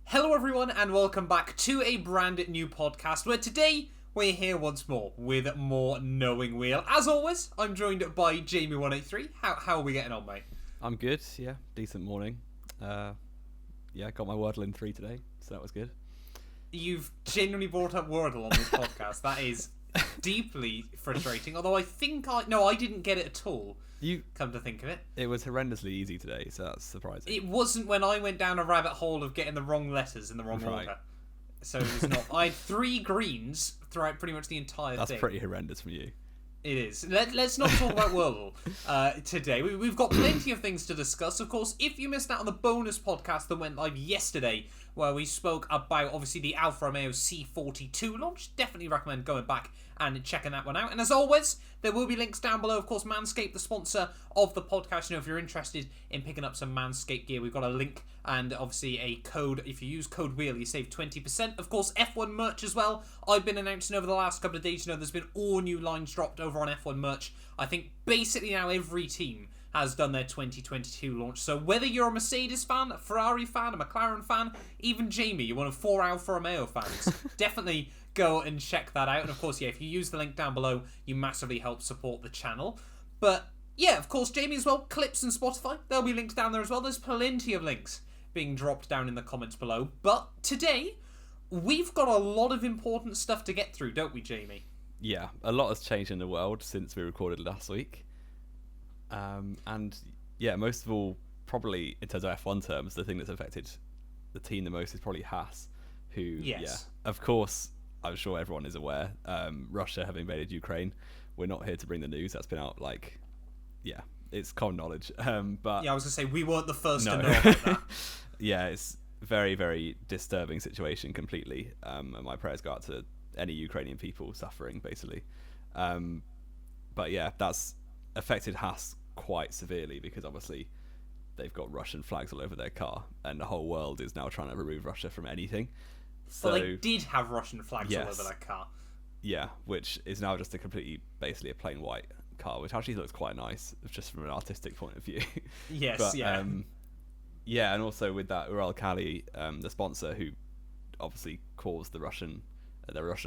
Hello everyone and welcome back to a brand new podcast where today we're here once more with more Knowing Wheel. As always, I'm joined by Jamie183. How are we getting on, mate? I'm good, yeah. Decent morning. Got my Wordle in 3 today, so that was good. You've genuinely brought up Wordle on this podcast. That is deeply frustrating, although I didn't get it at all. Come to think of it. It was horrendously easy today, so that's surprising. It wasn't when I went down a rabbit hole of getting the wrong letters in the wrong order. So it was not. I had 3 greens throughout pretty much the entire thing. That's pretty horrendous from you. It is. Let's not talk about Wordle today. We've got plenty of things to discuss. Of course, if you missed out on the bonus podcast that went live yesterday, where we spoke about, obviously, the Alfa Romeo C42 launch, definitely recommend going back and checking that one out. And as always, there will be links down below. Of course, Manscaped, the sponsor of the podcast. If you're interested in picking up some Manscaped gear, we've got a link and obviously a code. If you use code WHEEL, you save 20%. Of course, F1 merch as well. I've been announcing over the last couple of days, there's been all new lines dropped over on F1 merch. I think basically now every team has done their 2022 launch. So whether you're a Mercedes fan, a Ferrari fan, a McLaren fan, even Jamie, you're one of 4 Alfa Romeo fans, definitely go and check that out. And of course, if you use the link down below, you massively help support the channel. But yeah, of course, Jamie as well, Clips and Spotify, there'll be links down there as well. There's plenty of links being dropped down in the comments below. But today, we've got a lot of important stuff to get through, don't we, Jamie? Yeah, a lot has changed in the world since we recorded last week. Most of all, probably in terms of F1 terms, the thing that's affected the team the most is probably Haas, who, of course, I'm sure everyone is aware, Russia have invaded Ukraine. We're not here to bring the news. That's been out, it's common knowledge. I was going to say, we weren't the first to know about that. It's a very, very disturbing situation completely. And my prayers go out to any Ukrainian people suffering, basically. That's affected Haas quite severely because obviously they've got Russian flags all over their car and the whole world is now trying to remove Russia from anything. So they did have Russian flags all over their car. Yeah, which is now just basically a plain white car, which actually looks quite nice just from an artistic point of view. Yes, and also with that Uralkali, the sponsor who obviously caused the Russian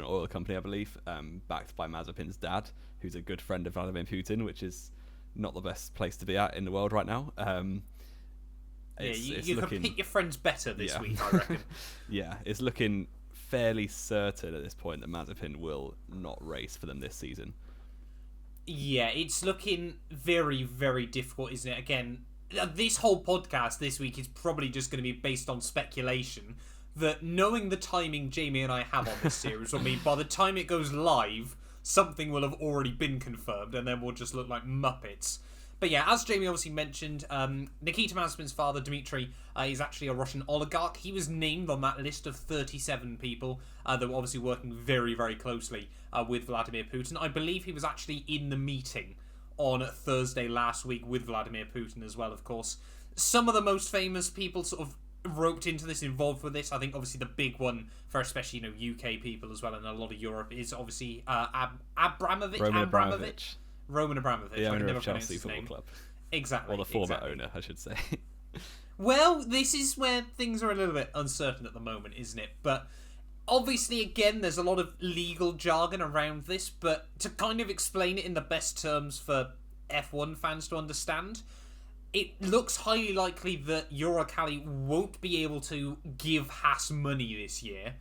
oil company, I believe, backed by Mazepin's dad, who's a good friend of Vladimir Putin, which is not the best place to be at in the world right now. You can pick your friends better this week, I reckon. Yeah, it's looking fairly certain at this point that Mazepin will not race for them this season. Yeah, it's looking very, very difficult, isn't it? Again, this whole podcast this week is probably just going to be based on speculation, that knowing the timing Jamie and I have on this series will mean by the time it goes live, something will have already been confirmed, and then we'll just look like Muppets. But yeah, as Jamie obviously mentioned, Nikita Mazepin's father, Dmitry, is actually a Russian oligarch. He was named on that list of 37 people that were obviously working very, very closely with Vladimir Putin. I believe he was actually in the meeting on Thursday last week with Vladimir Putin as well, of course. Some of the most famous people sort of roped into this, involved with this. I think obviously the big one for especially UK people as well and a lot of Europe is obviously Abramovich. Roman Abramovich, the owner of Chelsea Football Club. Exactly. Or the former owner, I should say. Well, this is where things are a little bit uncertain at the moment, isn't it? But obviously, again, there's a lot of legal jargon around this, but to kind of explain it in the best terms for F1 fans to understand, it looks highly likely that Uralkali won't be able to give Haas money this year.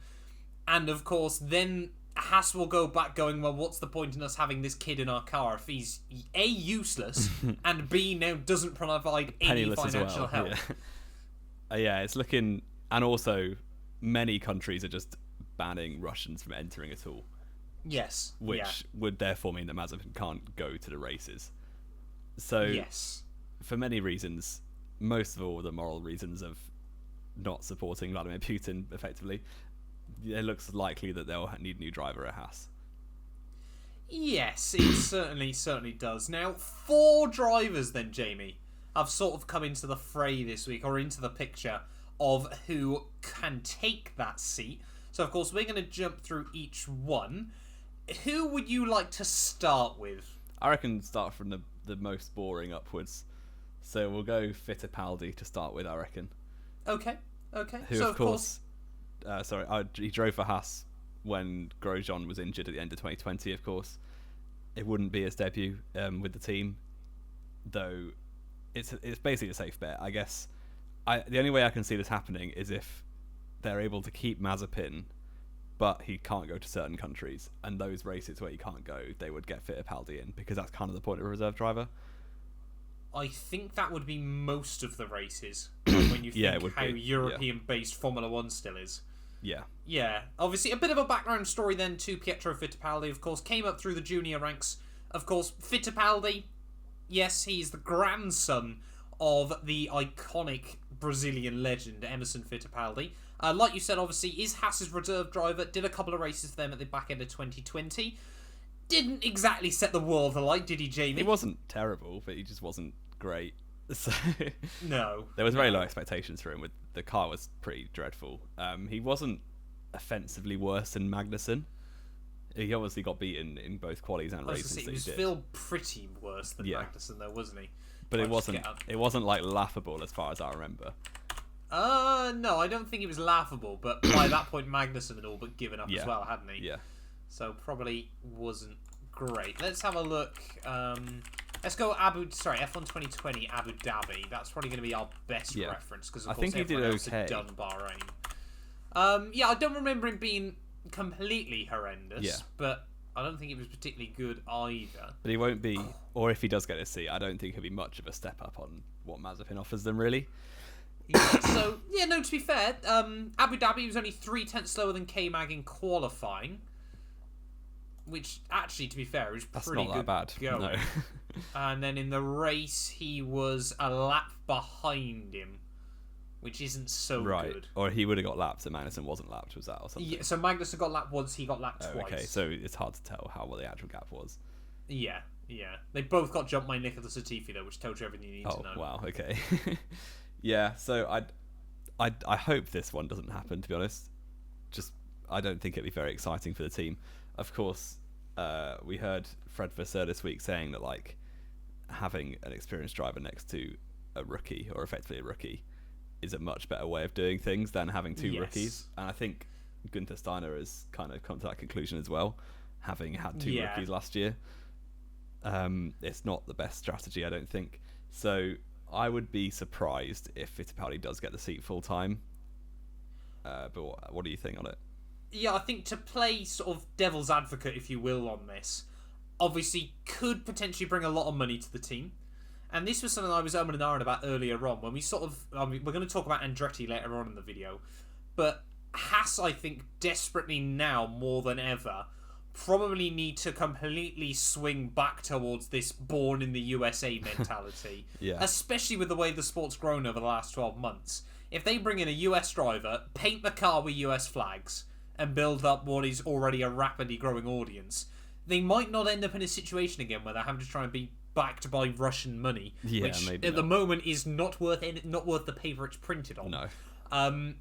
And of course, then Haas will go back going, well, what's the point in us having this kid in our car if he's A, useless, and B, now doesn't provide any financial help? Yeah, it's looking... And also, many countries are just banning Russians from entering at all. Yes. Which would therefore mean that Mazepin can't go to the races. So, yes, for many reasons, most of all the moral reasons of not supporting Vladimir Putin, effectively, it looks likely that they'll need a new driver at Haas. Yes, it certainly does. Now, 4 drivers then, Jamie, have sort of come into the fray this week, or into the picture of who can take that seat. So, of course, we're going to jump through each one. Who would you like to start with? I reckon start from the most boring upwards. So we'll go Fittipaldi to start with, I reckon. Okay. Who, so of course, he drove for Haas when Grosjean was injured at the end of 2020. Of course, it wouldn't be his debut with the team, though. It's basically a safe bet, I guess. The only way I can see this happening is if they're able to keep Mazepin, but he can't go to certain countries, and those races where he can't go, they would get Fittipaldi in, because that's kind of the point of a reserve driver. I think that would be most of the races when you think how European-based Formula 1 still is. Yeah. Yeah. Obviously, a bit of a background story then to Pietro Fittipaldi, of course, came up through the junior ranks. Of course, Fittipaldi, yes, he's the grandson of the iconic Brazilian legend, Emerson Fittipaldi. Like you said, obviously, is Haas's reserve driver, did a couple of races for them at the back end of 2020. Didn't exactly set the world alight, did he, Jamie? He wasn't terrible, but he just wasn't great. So no. There was very low expectations for him. The car was pretty dreadful. He wasn't offensively worse than Magnussen. He obviously got beaten in both qualies and races. He was still pretty worse than Magnussen, though, wasn't he? But it wasn't like laughable as far as I remember. No, I don't think it was laughable. But by that point, Magnussen had all but given up as well, hadn't he? Yeah. So probably wasn't great. Let's have a look. Let's go F1 2020 Abu Dhabi. That's probably going to be our best reference because of course everyone else had done Bahrain. I don't remember him being completely horrendous, but I don't think it was particularly good either. But he won't be, or if he does get a seat, I don't think he'll be much of a step up on what Mazepin offers them, really. To be fair, Abu Dhabi was only 0.3 slower than K-Mag in qualifying, which actually, to be fair, is pretty good. That's not that bad. No. And then in the race, he was a lap behind him, which isn't so good. Or he would have got lapped and Magnussen wasn't lapped, was that or something? Yeah, so Magnussen got lapped once, he got lapped twice. Okay, so it's hard to tell what the actual gap was. Yeah. They both got jumped by Nicholas Latifi, though, which tells you everything you need to know. Oh, wow, okay. Yeah, so I hope this one doesn't happen, to be honest. I don't think it'd be very exciting for the team. Of course, we heard Fred Vasseur this week saying that, like, having an experienced driver next to a rookie, or effectively a rookie, is a much better way of doing things than having two rookies. And I think Gunther Steiner has kind of come to that conclusion as well, having had two rookies last year. It's not the best strategy, I don't think. So I would be surprised if Fittipaldi does get the seat full time. But what do you think on it? Yeah, I think to play sort of devil's advocate, if you will, on this, obviously could potentially bring a lot of money to the team. And this was something I was umming and ahhing about earlier on, when we we're going to talk about Andretti later on in the video, but Haas, I think, desperately now, more than ever, probably need to completely swing back towards this born in the USA mentality. Especially with the way the sport's grown over the last 12 months. If they bring in a US driver, paint the car with US flags, and build up what is already a rapidly growing audience, they might not end up in a situation again where they're having to try and be backed by Russian money, which at the moment is not worth the paper it's printed on. No.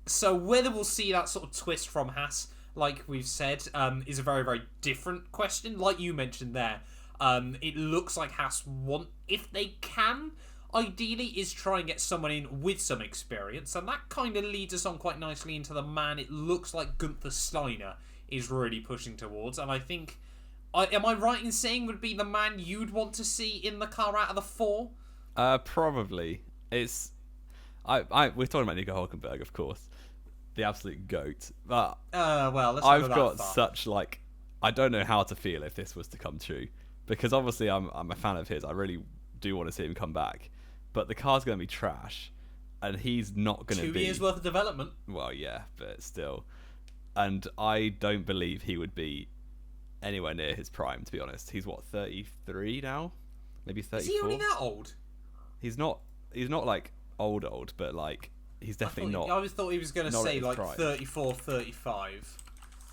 So whether we'll see that sort of twist from Haas, like we've said, is a very, very different question. Like you mentioned there, it looks like Haas want, if they can, ideally, is try and get someone in with some experience, and that kind of leads us on quite nicely into the man it looks like Gunther Steiner is really pushing towards, and I think, am I right in saying would be the man you'd want to see in the car out of the four? Probably. We're talking about Nico Hülkenberg, of course, the absolute goat, but I've got such, like, I don't know how to feel if this was to come true, because obviously I'm a fan of his. I really do want to see him come back, but the car's going to be trash, and he's not going to be 2 years worth of development. Well, yeah, but still, and I don't believe he would be anywhere near his prime, to be honest. He's what, 33 now, maybe 34. Is he only that old? He's not like old, but like he's definitely not. I always thought he was going to say like prime. 34, 35.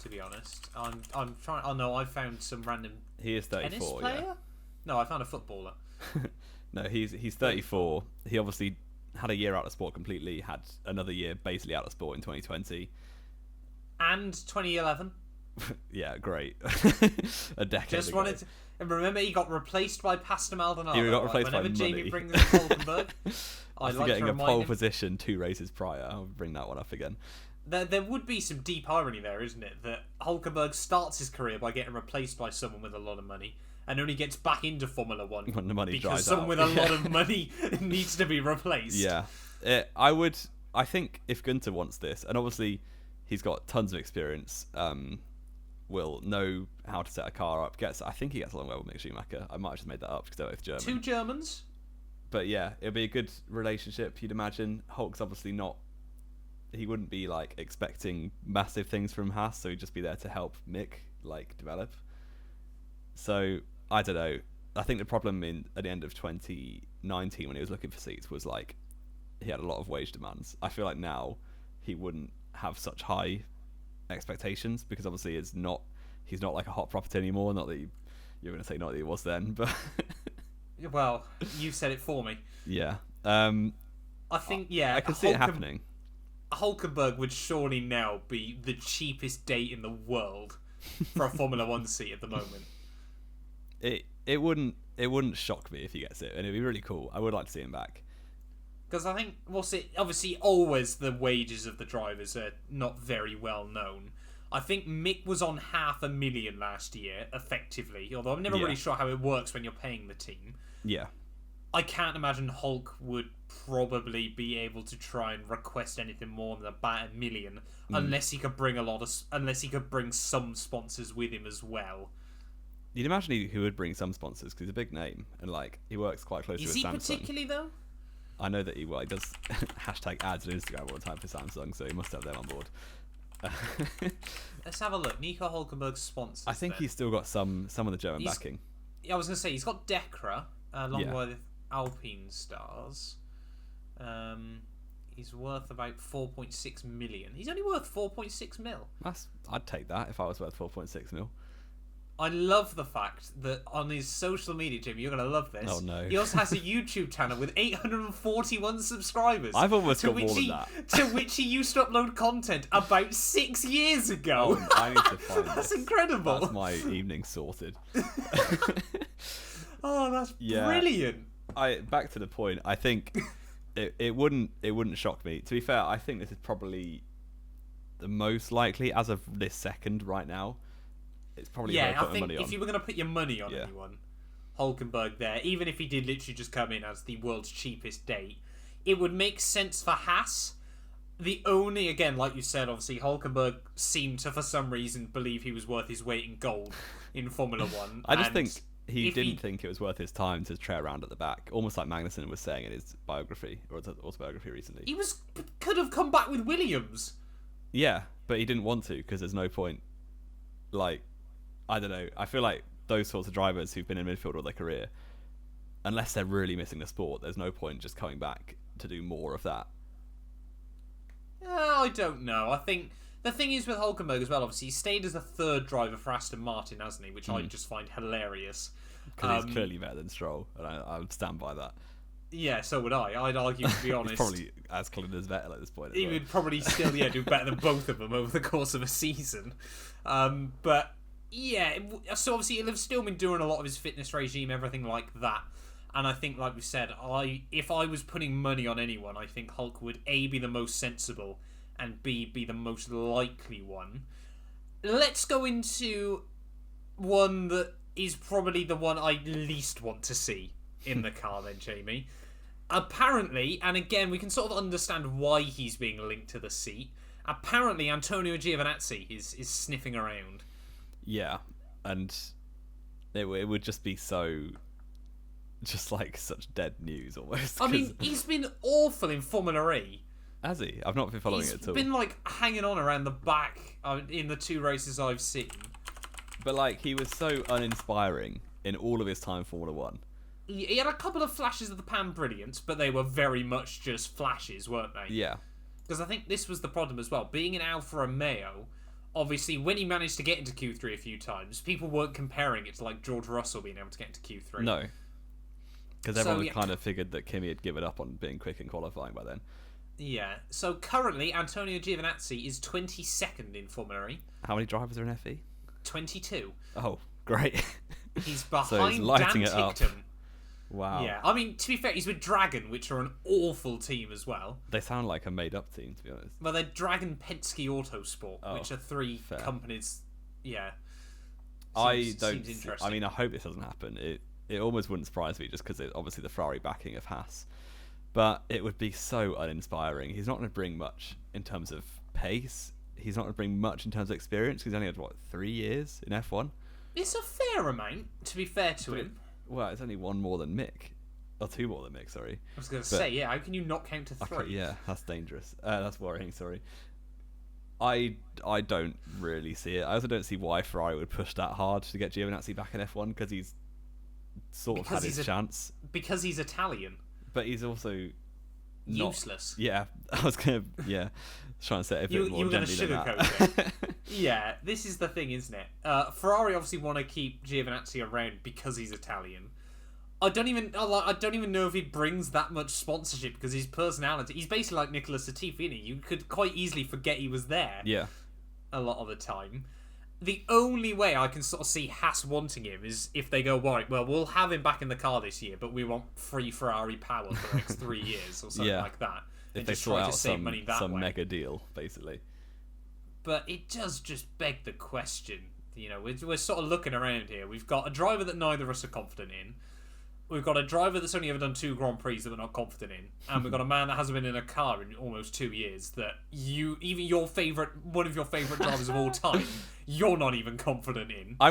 To be honest, I'm trying. Oh no, I found some random. He is 34. Tennis player? Yeah. No, I found a footballer. No, he's 34. He obviously had a year out of sport completely. Had another year basically out of sport in 2020 and 2011. Yeah, great. A decade. Just ago. wanted to, and remember he got replaced by Pastor Maldonado. He got replaced whenever by Jamie money. brings up Hülkenberg, I like getting to a remind pole him. position 2 races prior. I'll bring that one up again. There would be some deep irony there, isn't it? That Hulkenberg starts his career by getting replaced by someone with a lot of money, and only gets back into Formula One when the money because dries someone out. with a lot of money needs to be replaced. Yeah, I think if Gunter wants this, and obviously he's got tons of experience, will know how to set a car up. I think he gets along well with Mick Schumacher. I might have just made that up because they're both German. 2 Germans. But yeah, it'll be a good relationship, you'd imagine. Hulk's obviously not. He wouldn't be like expecting massive things from Haas, so he'd just be there to help Mick develop. So I don't know. I think the problem at the end of 2019 when he was looking for seats was like he had a lot of wage demands. I feel like now he wouldn't have such high expectations because obviously he's not like a hot property anymore. Not that you're going to say not that he was then, but well, you said it for me. Yeah. I think I can see it happening. Hulkenberg would surely now be the cheapest date in the world for a Formula One seat at the moment. It wouldn't shock me if he gets it, and it'd be really cool. I would like to see him back. Because I think, obviously always the wages of the drivers are not very well known. I think Mick was on $500,000 last year, effectively, although I'm never really sure how it works when you're paying the team. Yeah. I can't imagine Hulk would probably be able to try and request anything more than about $1 million, unless he could bring some sponsors with him as well. You'd imagine he would bring some sponsors because he's a big name and like he works quite closely with Samsung. Is he particularly though? I know that he does hashtag ads on Instagram all the time for Samsung, so he must have them on board. Let's have a look. Nico Hulkenberg's sponsors. I think he's still got some of the German backing. I was going to say he's got Decra along with Alpine Stars. He's worth about 4.6 million. He's only worth 4.6 mil. I'd take that if I was worth 4.6 mil. I love the fact that on his social media, Jim, you're going to love this. Oh, no. He also has a YouTube channel with 841 subscribers. I've almost got more than that. To which he used to upload content about 6 years ago. Oh, I need to find That's this. incredible. That's my evening sorted. Oh, that's brilliant. Back to the point. I think it wouldn't shock me. To be fair, I think this is probably the most likely as of this second right now. It's probably I think if you were going to put your money on anyone, Hulkenberg there, even if he did literally just come in as the world's cheapest date, it would make sense for Haas. The only, again, like you said, obviously, Hulkenberg seemed to, for some reason, believe he was worth his weight in gold in Formula One. I just think he didn't think it was worth his time to trail around at the back, almost like Magnussen was saying in his biography, or his autobiography recently. He could have come back with Williams. Yeah, but he didn't want to, because there's no point. Like, I don't know. I feel like those sorts of drivers who've been in midfield all their career, unless they're really missing the sport, there's no point just coming back to do more of that. I don't know. I think the thing is with Hulkenberg as well, obviously, he stayed as a third driver for Aston Martin, hasn't he? Which I just find hilarious. Because he's clearly better than Stroll, and I would stand by that. Yeah, so would I. I'd argue, to be honest. He's probably as clean as Vettel at this point. He would probably still do better than both of them over the course of a season. But yeah, so obviously he'll have still been doing a lot of his fitness regime, everything like that. And I think, like we said, if I was putting money on anyone, I think Hulk would A, be the most sensible, and B, be the most likely one. Let's go into one that is probably the one I least want to see in the car then, Jamie. Apparently, and again, we can sort of understand why he's being linked to the seat. Apparently, Antonio Giovinazzi is sniffing around. Yeah, and it would just be so... just like such dead news almost. I mean, he's been awful in Formula E. Has he? I've not been following it at all. He's been like hanging on around the back in the 2 races I've seen. But like, he was so uninspiring in all of his time Formula 1. He had a couple of flashes of the Pan Brilliance, but they were very much just flashes, weren't they? Yeah. Because I think this was the problem as well. Being in Alfa Romeo, obviously, when he managed to get into Q3 a few times, people weren't comparing it to like George Russell being able to get into Q3. No. Because everyone kind of figured that Kimi had given up on being quick in qualifying by then. Yeah. So currently, Antonio Giovinazzi is 22nd in Formula E. How many drivers are in FE? 22. Oh, great. He's behind so he's lighting Dan it up. Ticktum. Wow. Yeah, I mean, to be fair, he's with Dragon, which are an awful team as well. They sound like a made-up team, to be honest. Well, they're Dragon, Penske, Autosport, which are three companies. Yeah. Seems interesting. I mean, I hope this doesn't happen. It almost wouldn't surprise me just because obviously the Ferrari backing of Haas. But it would be so uninspiring. He's not going to bring much in terms of pace. He's not going to bring much in terms of experience. He's only had, 3 years in F1? It's a fair amount, to be fair to him. Well, it's only one more than Mick. Or 2 more than Mick, sorry. I was going to say, how can you not count to 3? Yeah, that's dangerous. That's worrying, sorry. I don't really see it. I also don't see why Ferrari would push that hard to get Giovinazzi back in F1 because he's sort of had his chance. Because he's Italian. But he's also useless. Yeah, I was going to try and say it a bit more gently than that. Sugarcoat it. Yeah, this is the thing, isn't it? Ferrari obviously want to keep Giovinazzi around because he's Italian. I don't even know if he brings that much sponsorship because his personality. He's basically like Nicholas Latifi, isn't he? You could quite easily forget he was there. Yeah. A lot of the time. The only way I can sort of see Haas wanting him is if they go, right, well, we'll have him back in the car this year, but we want free Ferrari power for the next 3 years or something like that. If they sort out some mega deal, basically. But it does just beg the question. You know, we're sort of looking around here. We've got a driver that neither of us are confident in. We've got a driver that's only ever done 2 Grand Prix that we're not confident in, and we've got a man that hasn't been in a car in almost 2 years. That one of your favourite drivers of all time, you're not even confident in. I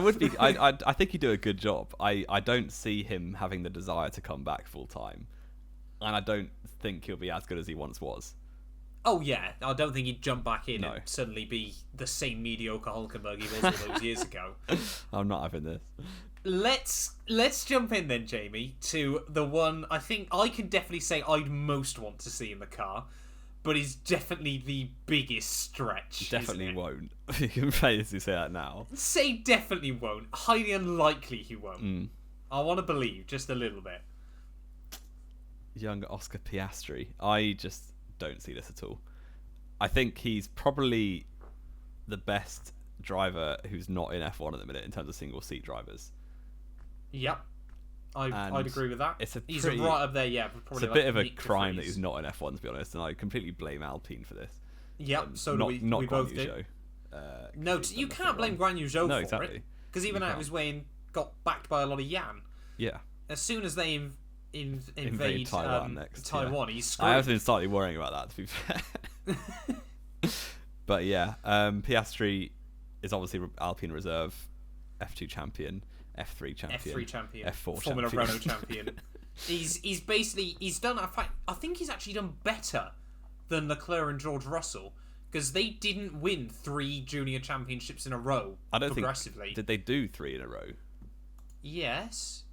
think he'd do a good job. I don't see him having the desire to come back full time, and I don't think he'll be as good as he once was. Oh yeah, I don't think he'd jump back in and suddenly be the same mediocre Hulkenberg he was all those years ago. I'm not having this. Let's jump in then, Jamie, to the one I think I can definitely say I'd most want to see in the car, but is definitely the biggest stretch. Definitely won't. You can say that now. Say definitely won't. Highly unlikely he won't. I want to believe just a little bit. Young Oscar Piastri. I just don't see this at all. I think he's probably the best driver who's not in F1 at the minute in terms of single seat drivers. Yep, I'd agree with that. He's right up there, yeah. It's a bit of a crime that he's not in F1, to be honest, and I completely blame Alpine for this. Yep, so we both do. No, you can't blame Guan Yu Zhou for it, because even out of his way and got backed by a lot of Yan. Yeah. As soon as they invade Taiwan, he's screwed. I have been slightly worrying about that, to be fair. But yeah, Piastri is obviously Alpine Reserve, F2 champion, F3 champion, F4 Formula champion. Renault champion. He's done. I think he's actually done better than Leclerc and George Russell because they didn't win 3 junior championships in a row. I don't progressively. Did they do 3 in a row? Yes.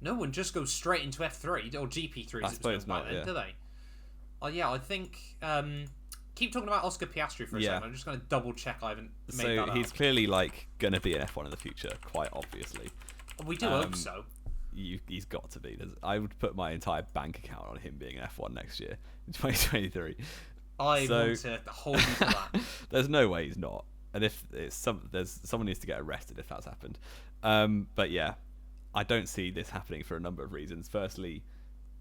No one just goes straight into F3 or GP3 as it was back then, do they? Oh yeah, I think. Keep talking about Oscar Piastri for a second. I'm just going to double check I haven't made that up. He's clearly going to be an F1 in the future, quite obviously. We do hope so. He's got to be. I would put my entire bank account on him being an F1 next year in 2023. I want to hold you to that. There's no way he's not. And if someone needs to get arrested if that's happened. But yeah, I don't see this happening for a number of reasons. Firstly,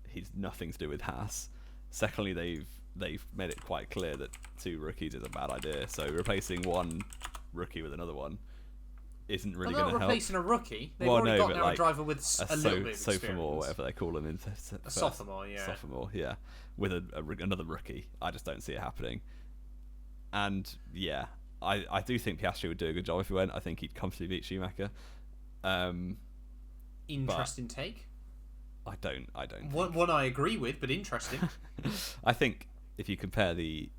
he's nothing to do with Haas. Secondly, they've made it quite clear that 2 rookies is a bad idea. So replacing one rookie with another one isn't really going to help. Not replacing a rookie. They've already got now a driver with a little bit of experience. Sophomore, whatever they call him. A sophomore, yeah. Sophomore, yeah. With another rookie. I just don't see it happening. And yeah, I do think Piastri would do a good job if he went. I think he'd comfortably beat Schumacher. Interesting take. I don't. One I agree with, but interesting. I think if you compare the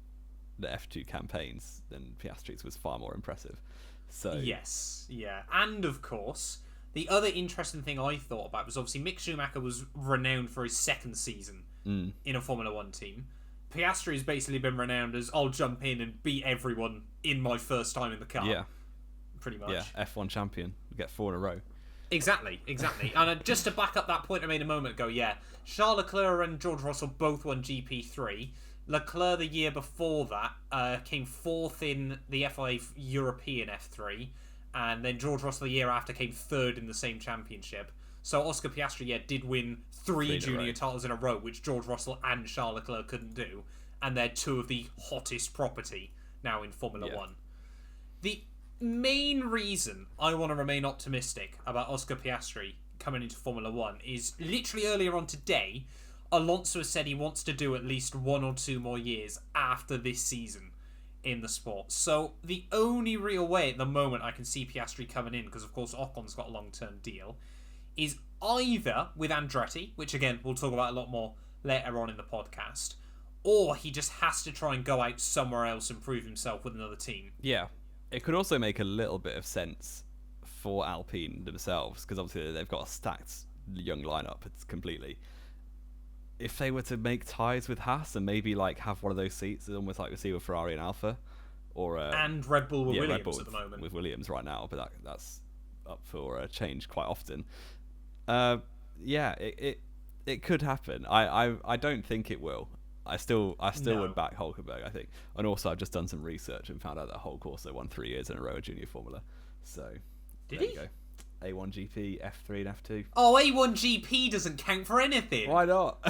F2 campaigns, then Piastri's was far more impressive. So yes, yeah, and of course, the other interesting thing I thought about was obviously Mick Schumacher was renowned for his 2nd season in a Formula 1 team. Piastri has basically been renowned as I'll jump in and beat everyone in my first time in the car. Yeah, pretty much. Yeah, F1 champion, get 4 in a row. Exactly. And just to back up that point I made a moment ago, yeah, Charles Leclerc and George Russell both won GP3. Leclerc the year before that came 4th in the FIA European F3, and then George Russell the year after came 3rd in the same championship. So Oscar Piastri, did win three junior titles in a row, which George Russell and Charles Leclerc couldn't do. And they're two of the hottest property now in Formula 1. The main reason I want to remain optimistic about Oscar Piastri coming into Formula 1 is literally earlier on today, Alonso has said he wants to do at least 1 or 2 more years after this season in the sport. So the only real way at the moment I can see Piastri coming in, because of course Ocon's got a long-term deal, is either with Andretti, which again we'll talk about a lot more later on in the podcast, or he just has to try and go out somewhere else and prove himself with another team. Yeah. It could also make a little bit of sense for Alpine themselves, because obviously they've got a stacked young lineup. It's completely. If they were to make ties with Haas and maybe like have one of those seats, almost like we see with Ferrari and Alpha, or and Red Bull with Williams Red Bull at the moment. With Williams right now, but that's up for a change quite often. It could happen. I don't think it will. I still would back Hulkenberg, I think. And also, I've just done some research and found out that Hulk also won 3 years in a row of Junior Formula. So, Did there he? You go. A1GP, F3 and F2. Oh, A1GP doesn't count for anything. Why not?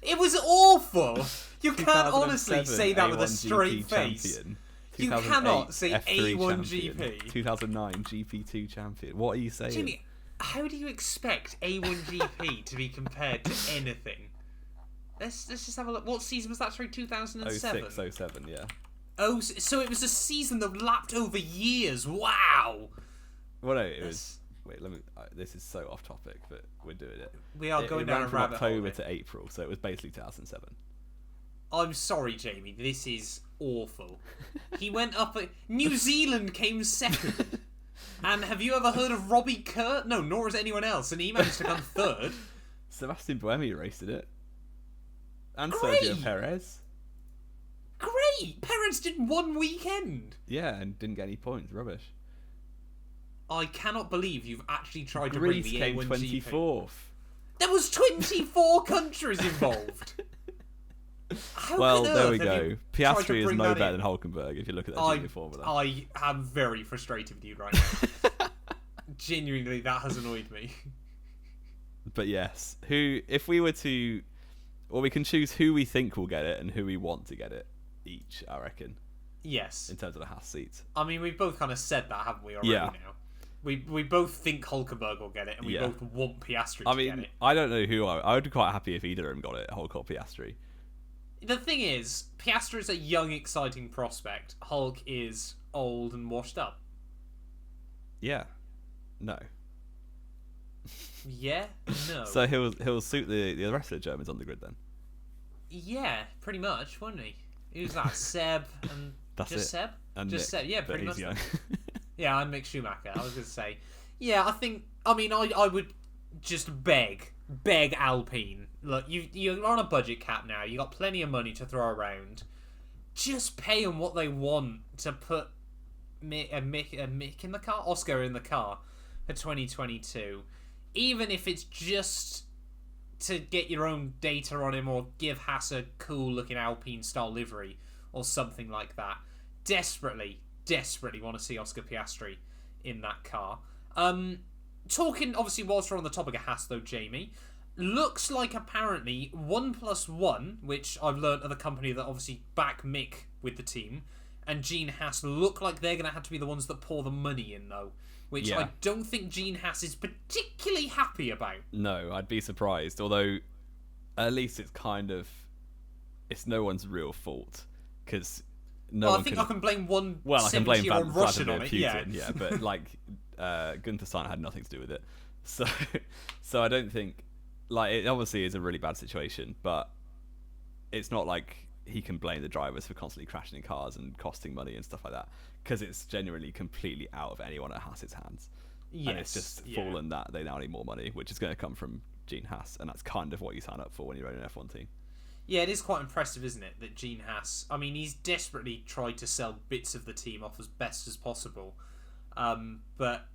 It was awful. You can't honestly say that with a straight face. Champion. You cannot say F3 A1GP. Champion, 2009 GP2 champion. What are you saying? Jimmy, how do you expect A1GP to be compared to anything? Let's just have a look. What season was that? Sorry, 2007? 06, 07, yeah. Oh, so it was a season that lapped over years. Wow. Well, no, it was... Wait, let me... this is so off topic, but we're doing it. We are going down a rabbit hole. October to April, so it was basically 2007. I'm sorry, Jamie. This is awful. He went up... New Zealand came second. And have you ever heard of Robbie Kerr? No, nor has anyone else. And he managed to come third. Sebastian Buemi raced in it. And Great. Sergio Perez. Great! Perez did one weekend. Yeah, and didn't get any points. Rubbish. I cannot believe you've actually tried to Greece bring the came A1GP. 24th. There was 24 countries involved. Well, there we go. Piastri is no better than Hulkenberg if you look at that junior formula. I am very frustrated with you right now. Genuinely, that has annoyed me. But yes, if we were to... Well, we can choose who we think will get it and who we want to get it each, I reckon. Yes. In terms of the Haas seats. I mean, we've both kind of said that, haven't we, already now? We both think Hulkenberg will get it, and we both want Piastri to get it. I don't know who I would be quite happy if either of them got it, Hulk or Piastri. The thing is, Piastri is a young, exciting prospect. Hulk is old and washed up. Yeah. No. Yeah? No. So he'll suit the rest of the Germans on the grid then? Yeah, pretty much, won't he? Who's that? Seb and... That's just it. Seb? And just Nick, Seb, yeah, pretty but much. he's young. Yeah, and Mick Schumacher. I was going to say. Yeah, I would just beg Alpine. Look, you're on a budget cap now. You got plenty of money to throw around. Just pay them what they want to put Mick in the car, Oscar in the car for 2022. Even if it's just to get your own data on him or give Haas a cool looking Alpine style livery or something like that. Desperately want to see Oscar Piastri in that car. Talking, obviously, whilst we're on the topic of Haas, though, Jamie, looks like apparently 1+1, which I've learnt are the company that obviously back Mick with the team, and Gene Haas look like they're going to have to be the ones that pour the money in, though, which I don't think Gene Haas is particularly happy about. No, I'd be surprised, although at least it's kind of... It's no one's real fault, because... I can blame one. Well, I can blame Russian on it. Putin, yeah, but like Gunther Steiner had nothing to do with it, so I don't think it obviously is a really bad situation, but it's not like he can blame the drivers for constantly crashing in cars and costing money and stuff like that, because it's genuinely completely out of anyone at Haas's hands. Yes, and it's just fallen that they now need more money, which is going to come from Gene Haas, and that's kind of what you sign up for when you're in an F1 team. Yeah, it is quite impressive, isn't it, that Gene Haas... I mean, he's desperately tried to sell bits of the team off as best as possible. But,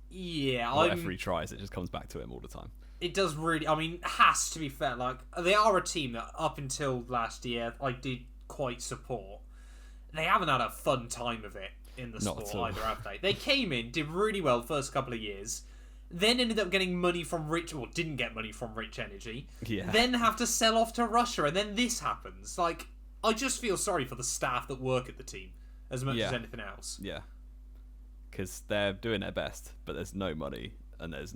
yeah... Whatever he tries, it just comes back to him all the time. It does really... I mean, Haas, to be fair, they are a team that, up until last year, I did quite support. They haven't had a fun time of it in the sport either, have they? They came in, did really well the first couple of years, then ended up getting money from didn't get money from Rich Energy, Yeah. then have to sell off to Russia, and then this happens. Like, I just feel sorry for the staff that work at the team as much as anything else. Yeah. Because they're doing their best, but there's no money, and there's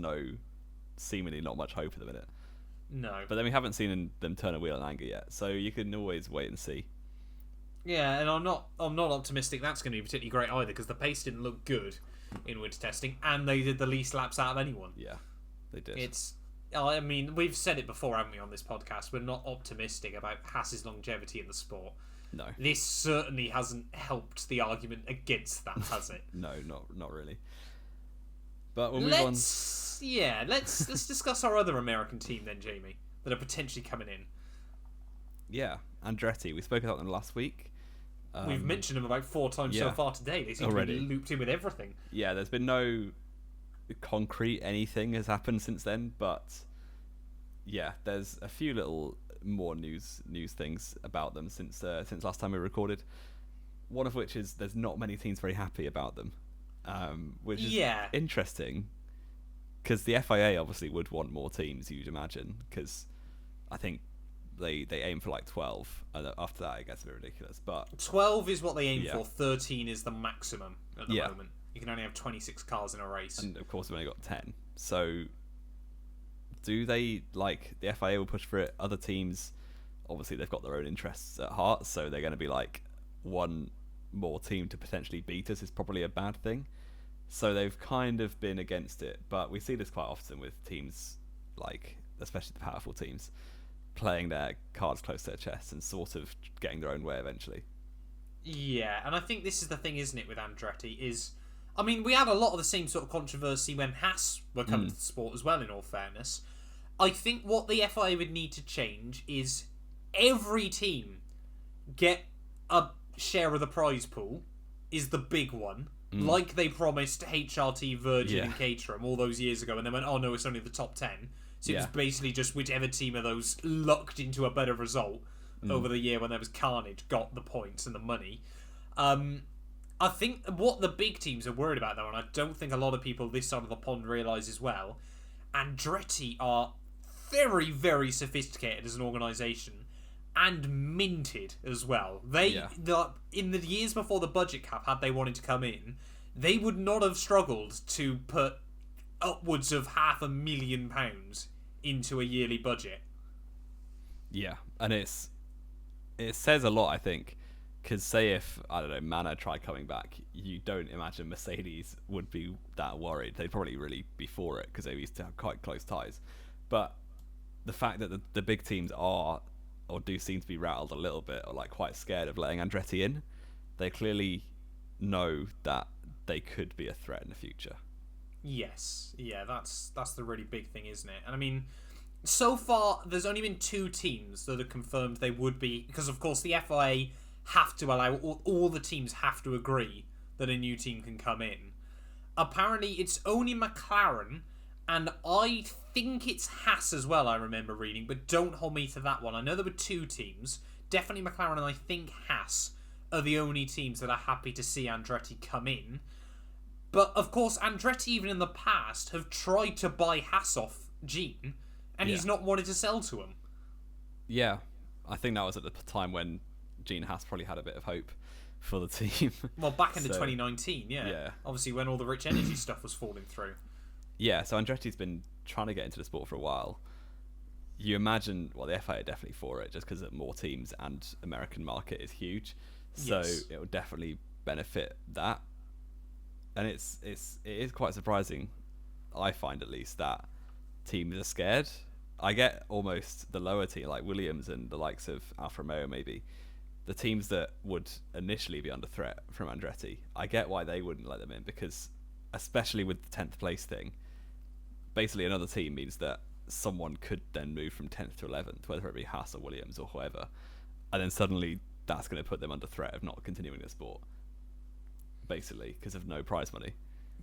seemingly not much hope at the minute. No. But then we haven't seen them turn a wheel in anger yet, so you can always wait and see. Yeah, and I'm not optimistic that's going to be particularly great either, because the pace didn't look good in winter testing, and they did the least laps out of anyone. Yeah, they did. I mean, we've said it before, haven't we, on this podcast? We're not optimistic about Haas's longevity in the sport. No. This certainly hasn't helped the argument against that, has it? No, not really. But we'll move on. Yeah, let's discuss our other American team then, Jamie, that are potentially coming in. Yeah, Andretti. We spoke about them last week. We've mentioned them about 4 times so far today. They seem to be looped in with everything. Yeah, there's been no concrete anything has happened since then, but yeah, there's a few little more news things about them since last time we recorded. One of which is there's not many teams very happy about them, which is interesting, because the FIA obviously would want more teams, you'd imagine, because I think they aim for like 12, and after that it gets a bit ridiculous. But 12 is what they aim for. 13 is the maximum at the Yeah. moment. You can only have 26 cars in a race. And of course we've only got 10. So do they, like, the FIA will push for it? Other teams, obviously they've got their own interests at heart, so they're going to be like, one more team to potentially beat us is probably a bad thing. So they've kind of been against it, but we see this quite often with teams, like, especially the powerful teams, playing their cards close to their chests and sort of getting their own way eventually. Yeah, and I think this is the thing, isn't it, with Andretti, is... I mean, we had a lot of the same sort of controversy when Haas were coming to the sport as well, in all fairness. I think what the FIA would need to change is every team get a share of the prize pool, is the big one, like they promised HRT, Virgin and Caterham all those years ago, and they went, oh no, it's only the top 10. So it was basically just whichever team of those lucked into a better result over the year when there was carnage got the points and the money. I think what the big teams are worried about, though, and I don't think a lot of people this side of the pond realise as well, Andretti are very, very sophisticated as an organisation and minted as well. In the years before the budget cap, had they wanted to come in, they would not have struggled to put upwards of £500,000 into a yearly budget. Yeah, and it says a lot, I think, because say if, I don't know, Manor tried coming back, you don't imagine Mercedes would be that worried. They'd probably really be for it because they used to have quite close ties. But the fact that the big teams are, or do seem to be rattled a little bit, or like quite scared of letting Andretti in, they clearly know that they could be a threat in the future. Yes, yeah, that's the really big thing, isn't it? And I mean, so far there's only been 2 teams that have confirmed they would be, because of course the FIA have to allow, all the teams have to agree that a new team can come in. Apparently it's only McLaren, and I think it's Haas as well, I remember reading, but don't hold me to that one. I know there were 2 teams, definitely McLaren and I think Haas are the only teams that are happy to see Andretti come in. But of course Andretti, even in the past, have tried to buy Haas off Gene, and he's not wanted to sell to him. Yeah, I think that was at the time when Gene Haas probably had a bit of hope for the team. Well, back into 2019, obviously when all the Rich Energy stuff was falling through. Yeah, so Andretti's been trying to get into the sport for a while. You imagine, well, the FIA are definitely for it, just because of more teams and American market is huge. So it will definitely benefit that. And it is quite surprising, I find at least, that teams are scared. I get almost the lower team, like Williams and the likes of Alfa Romeo maybe, the teams that would initially be under threat from Andretti, I get why they wouldn't let them in, because especially with the 10th place thing, basically another team means that someone could then move from 10th to 11th, whether it be Haas or Williams or whoever, and then suddenly that's going to put them under threat of not continuing the sport, basically, because of no prize money.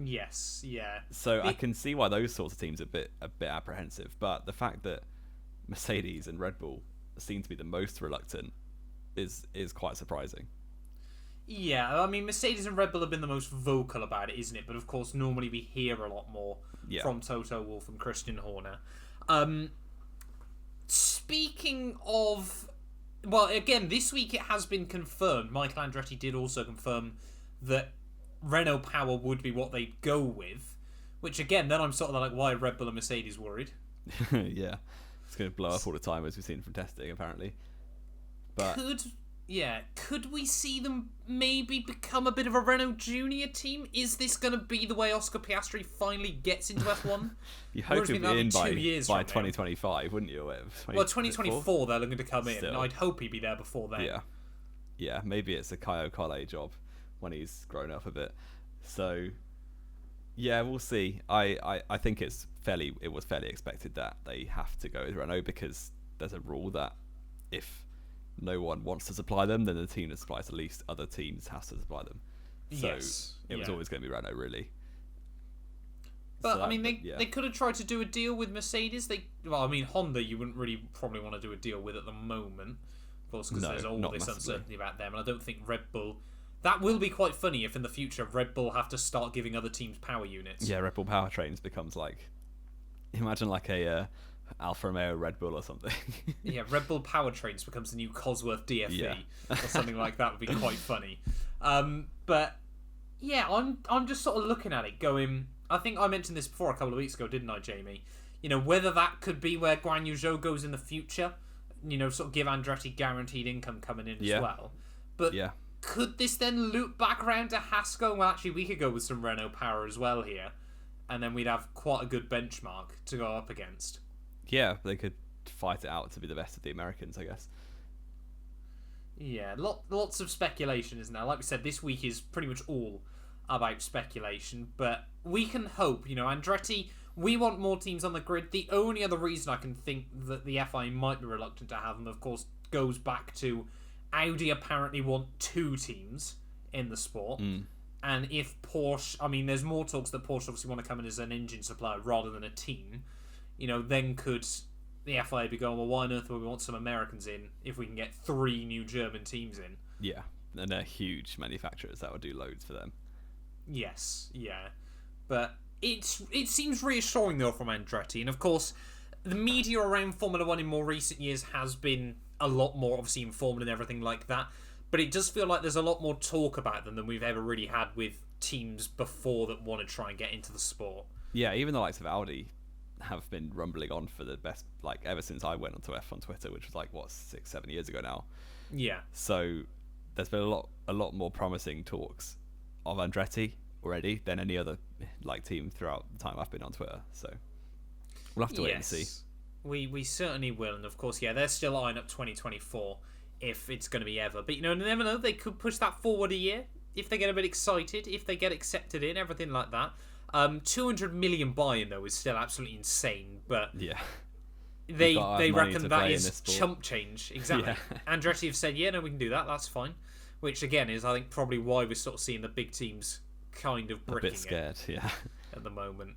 Yes, yeah. So I can see why those sorts of teams are a bit apprehensive, but the fact that Mercedes and Red Bull seem to be the most reluctant is quite surprising. Yeah, I mean, Mercedes and Red Bull have been the most vocal about it, isn't it? But of course, normally we hear a lot more from Toto Wolff and Christian Horner. Speaking of... Well, again, this week it has been confirmed. Michael Andretti did also confirm that Renault Power would be what they'd go with. Which, again, then I'm sort of like, why are Red Bull and Mercedes worried? Yeah. It's going to blow up all the time, as we've seen from testing, apparently. But could we see them maybe become a bit of a Renault Junior team? Is this going to be the way Oscar Piastri finally gets into F1? You hope he'll be in by 2025, wouldn't you? Well, 2024 they're looking to come in, and I'd hope he'd be there before then. Yeah, maybe it's a Caio Collet job when he's grown up a bit. So, yeah, we'll see. I think it was fairly expected that they have to go with Renault, because there's a rule that if no one wants to supply them, then the team that supplies the least other teams has to supply them. So it was always going to be Renault, really. But I mean, they could have tried to do a deal with Mercedes. Honda, you wouldn't really probably want to do a deal with at the moment, of course, because there's all this uncertainty about them. And I don't think Red Bull. That will be quite funny if in the future Red Bull have to start giving other teams power units. Yeah, Red Bull Powertrains becomes like, imagine like a Alfa Romeo Red Bull or something. Yeah, Red Bull Powertrains becomes the new Cosworth DFE or something like that. Would be quite funny. But yeah, I'm just sort of looking at it going, I think I mentioned this before a couple of weeks ago, didn't I, Jamie? You know, whether that could be where Guan Yu Zhou goes in the future, you know, sort of give Andretti guaranteed income coming in as well. But could this then loop back around to Haas going, well, actually, we could go with some Renault power as well here, and then we'd have quite a good benchmark to go up against. Yeah, they could fight it out to be the best of the Americans, I guess. Yeah, lots of speculation, isn't there? Like we said, this week is pretty much all about speculation, but we can hope. You know, Andretti, we want more teams on the grid. The only other reason I can think that the FIA might be reluctant to have them, of course, goes back to Audi apparently want 2 teams in the sport. And if Porsche, I mean, there's more talks that Porsche obviously want to come in as an engine supplier rather than a team. You know, then could the FIA be going, well, why on earth would we want some Americans in if we can get 3 new German teams in? Yeah, and they're huge manufacturers. That would do loads for them. Yes, yeah. But it seems reassuring, though, from Andretti. And, of course, the media around Formula 1 in more recent years has been a lot more, obviously, informed and everything like that. But it does feel like there's a lot more talk about them than we've ever really had with teams before that want to try and get into the sport. Yeah, even the likes of Audi have been rumbling on for the best, like, ever since I went onto F1 Twitter, which was like 6-7 years ago now. Yeah. So there's been a lot more promising talks of Andretti already than any other like team throughout the time I've been on Twitter. So we'll have to wait and see. We certainly will, and of course, they're still eyeing up 2024 if it's going to be ever. But you never know, they could push that forward a year if they get a bit excited, if they get accepted in, everything like that. 200 million buy-in though is still absolutely insane, but they reckon that is chump change. Exactly. Andretti have said, no, we can do that. That's fine. Which again is, I think, probably why we're sort of seeing the big teams kind of bricking a bit scared, at the moment.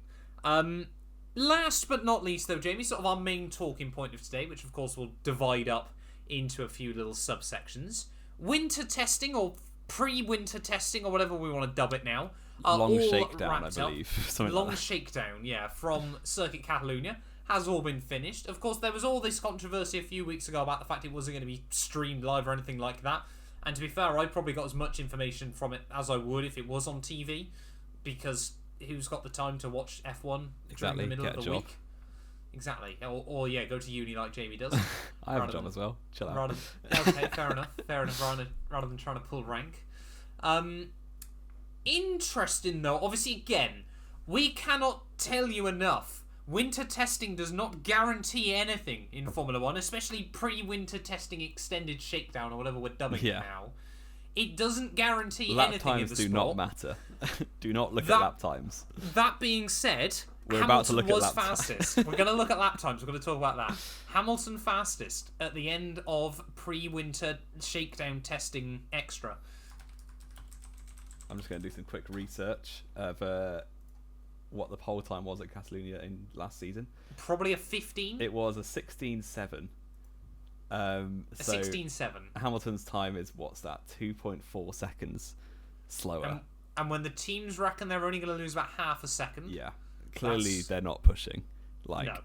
Last but not least, though, Jamie, sort of our main talking point of today, which of course will divide up into a few little subsections. Winter testing, or pre-winter testing, or whatever we want to dub it now. Long shakedown, I believe. Long shakedown, from Circuit Catalunya has all been finished. Of course, there was all this controversy a few weeks ago about the fact it wasn't going to be streamed live or anything like that. And to be fair, I probably got as much information from it as I would if it was on TV, because who's got the time to watch F1 during the middle of the week? Exactly. Or go to uni like Jamie does. I have a job as well. Chill out. Okay, fair enough. Rather than trying to pull rank. Interesting, though. Obviously, again, we cannot tell you enough. Winter testing does not guarantee anything in Formula 1, especially pre-winter testing extended shakedown, or whatever we're dubbing it now. It doesn't guarantee anything in the sport. Lap times do not matter. Do not look at lap times. That being said, Hamilton was fastest. We're going to look at lap times. We're going to talk about that. Hamilton fastest at the end of pre-winter shakedown testing extra. I'm just going to do some quick research of what the pole time was at Catalunya in last season. Probably a 15. It was a 16.7. So 16.7. Hamilton's time is, what's that, 2.4 seconds slower. And when the teams reckon they're only going to lose about half a second. Yeah, clearly they're not pushing. Like, no.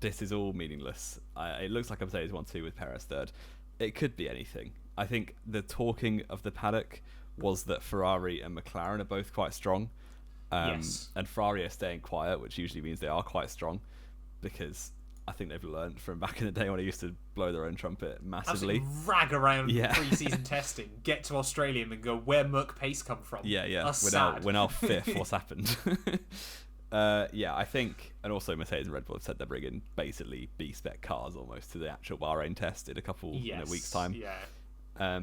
This is all meaningless. It looks like Mercedes 1-2 with Perez third. It could be anything. I think the talking of the paddock was that Ferrari and McLaren are both quite strong. Yes. And Ferrari are staying quiet, which usually means they are quite strong, because I think they've learned from back in the day when they used to blow their own trumpet massively. Absolutely rag around pre-season testing, get to Australia and then go, where Merc Pace come from? Yeah. We're now fifth. What's happened? I think, and also Mercedes and Red Bull have said they're bringing basically B-spec cars almost to the actual Bahrain test in a week's time. A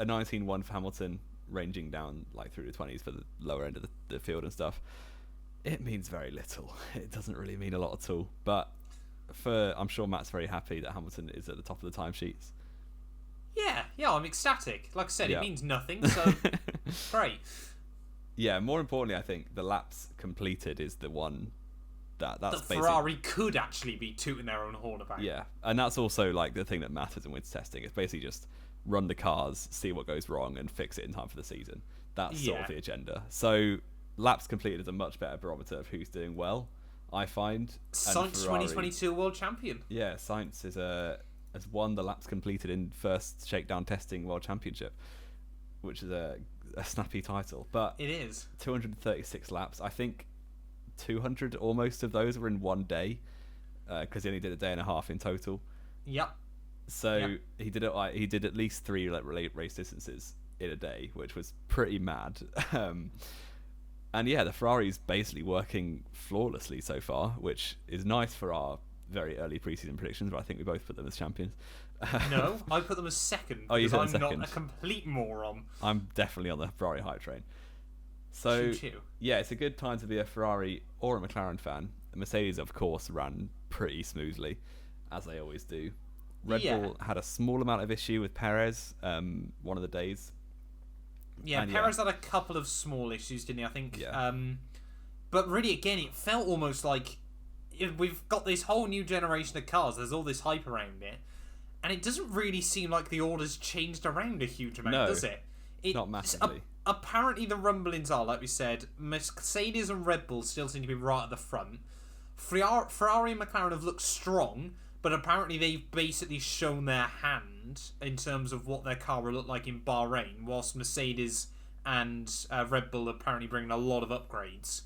19-1 for Hamilton, ranging down like through the 20s for the lower end of the field and stuff. It means very little. It doesn't really mean a lot at all. But I'm sure Matt's very happy that Hamilton is at the top of the timesheets. Yeah, I'm ecstatic. Like I said, it means nothing, so great. Yeah, more importantly, I think the laps completed is the one that's Ferrari could actually be tooting their own horn about. Yeah, and that's also like the thing that matters in winter testing. It's basically just run the cars, see what goes wrong, and fix it in time for the season. That's sort of the agenda. So laps completed is a much better barometer of who's doing well, I find. Sainz 2022 world champion. Yeah, Sainz has won the laps completed in first shakedown testing world championship, which is a snappy title. But it is 236 laps. I think 200 almost of those were in one day, because he only did a day and a half in total. Yep. So he did at least 3 race distances in a day, which was pretty mad. And the Ferrari's basically working flawlessly so far, which is nice for our very early preseason predictions, but I think we both put them as champions. No, I put them as second, because I'm not a complete moron. I'm definitely on the Ferrari hype train. So, it's a good time to be a Ferrari or a McLaren fan. The Mercedes, of course, ran pretty smoothly, as they always do. Red Bull had a small amount of issue with Perez one of the days. Yeah, Perez had a couple of small issues, didn't he? I think. Yeah. But really, again, it felt almost like we've got this whole new generation of cars. There's all this hype around it. And it doesn't really seem like the order's changed around a huge amount, does it? Not massively. Apparently the rumblings are, like we said, Mercedes and Red Bull still seem to be right at the front. Ferrari and McLaren have looked strong, but apparently they've basically shown their hand in terms of what their car will look like in Bahrain, whilst Mercedes and Red Bull are apparently bringing a lot of upgrades.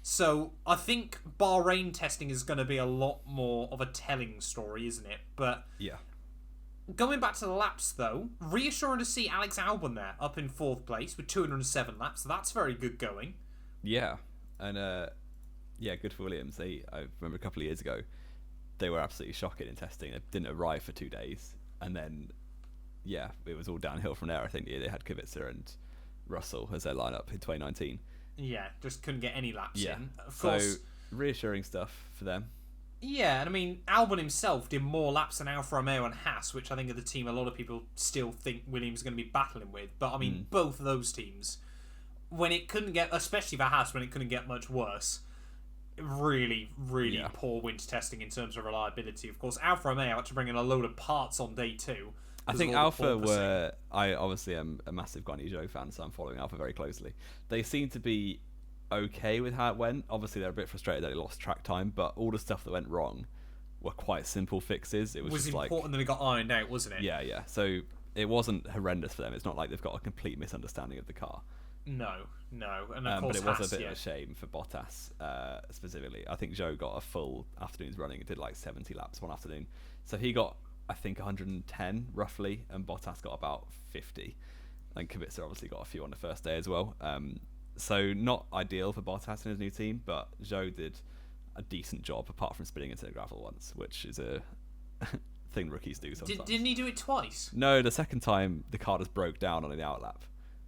So I think Bahrain testing is going to be a lot more of a telling story, isn't it? But going back to the laps, though, reassuring to see Alex Albon there, up in 4th place with 207 laps. That's very good going. Yeah, and good for Williams. I remember a couple of years ago, they were absolutely shocking in testing. They didn't arrive for 2 days, and then it was all downhill from there. I think they had Kubica and Russell as their lineup in 2019. Yeah, just couldn't get any laps in. Of course, so reassuring stuff for them. Yeah, and I mean, Albon himself did more laps than Alfa Romeo and Haas, which I think are the team a lot of people still think Williams is going to be battling with. But I mean, both of those teams, when it couldn't get, especially for Haas, when it couldn't get much worse, really poor winter testing in terms of reliability. Of course, Alfa Romeo had to bring in a load of parts on day 2. I think Alfa were... I obviously am a massive Guan Yu Zhou fan, so I'm following Alfa very closely. They seem to be okay with how it went. Obviously, they're a bit frustrated that they lost track time, but all the stuff that went wrong were quite simple fixes. It was just important that it got ironed out, wasn't it? Yeah. So it wasn't horrendous for them. It's not like they've got a complete misunderstanding of the car. No. And of course, but it was a bit of a shame for Bottas specifically. I think Zhou got a full afternoon's running. It did like 70 laps one afternoon. So he got, I think, 110 roughly, and Bottas got about 50. And Kubica obviously got a few on the first day as well. So not ideal for Bottas and his new team, but Zhou did a decent job apart from spinning into the gravel once, which is a thing rookies do sometimes. Didn't he do it twice? No, the second time the car just broke down on the outlap.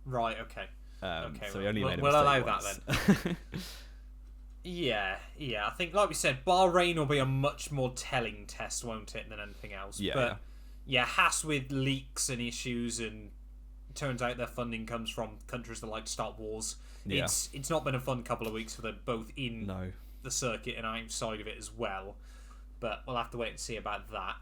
Right, okay. So he only made a mistake we'll allow once. that then. Yeah. I think, like we said, Bahrain will be a much more telling test, won't it, than anything else. But Haas with leaks and issues, and it turns out their funding comes from countries that like to start wars. Yeah. It's not been a fun couple of weeks for them, both in the circuit and outside of it as well. but we'll have to wait and see about that.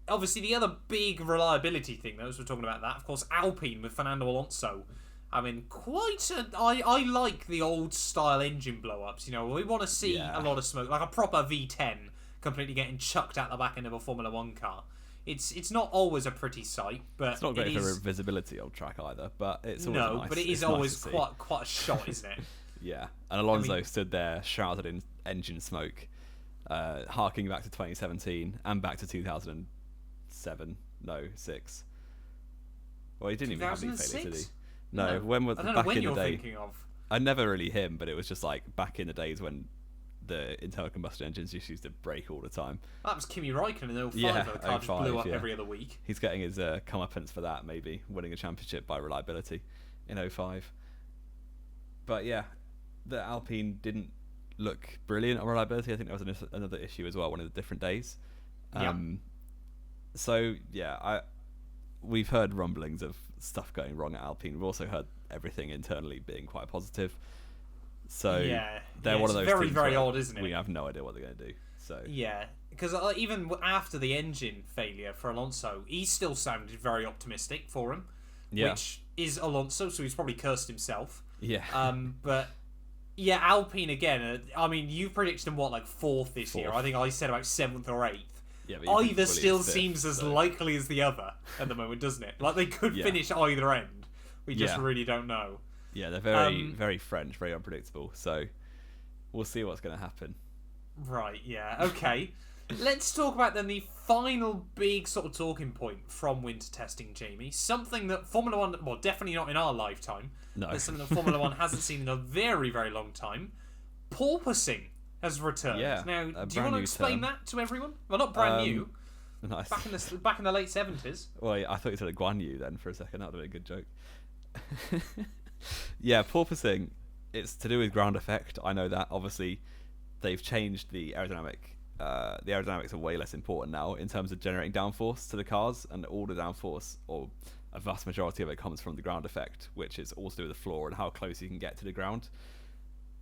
Obviously, the other big reliability thing, though, as we're talking about that, of course, Alpine with Fernando Alonso. I mean, I like the old-style engine blow-ups, you know. We want to see a lot of smoke, like a proper V10 completely getting chucked out the back end of a Formula 1 car. It's not always a pretty sight, but it's not great for visibility on track either, but it's always nice. But it is always quite a shot, isn't it? Yeah, and Alonso stood there shrouded in engine smoke, harking back to 2017 and back to 2006. Well, he didn't even have any failures, did he? No, when was I don't back know when in you're the day? Thinking of. I never really him, but it was just like back in the days when the internal combustion engines just used to break all the time. That was Kimi Räikkönen in 05, yeah, though. The car just blew up every other week. He's getting his comeuppance for that, maybe, winning a championship by reliability in 05. But yeah, the Alpine didn't look brilliant on reliability. I think there was another issue as well, one of the different days. So, yeah, we've heard rumblings of stuff going wrong at Alpine. We've also heard everything internally being quite positive. So they're one of those very, very odd, isn't it? We have no idea what they're going to do. So yeah, because even after the engine failure for Alonso, he still sounded very optimistic for him, which is Alonso, so he's probably cursed himself. Yeah. But yeah, Alpine again. I mean, you predicted him like fourth this year. I think I said about 7th or 8th. Yeah, either still seems as likely as the other at the moment, doesn't it? Like they could finish either end. We just really don't know. Yeah, they're very, very French, very unpredictable. So we'll see what's going to happen. Right, yeah. Okay. Let's talk about then the final big sort of talking point from winter testing, Jamie. Something that Formula 1, well, definitely not in our lifetime. No. But something that Formula 1 hasn't seen in a very, very long time. Porpoising has returned. Yeah, now, do you want to explain that to everyone? Well, not brand new. Nice. Back in the late 70s. Well, I thought you said a Guan Yu then for a second. That would have been a good joke. Yeah, porpoising, it's to do with ground effect. I know that. Obviously, they've changed the aerodynamic. The aerodynamics are way less important now in terms of generating downforce to the cars, and all the downforce, or a vast majority of it, comes from the ground effect, which is all to do with the floor and how close you can get to the ground,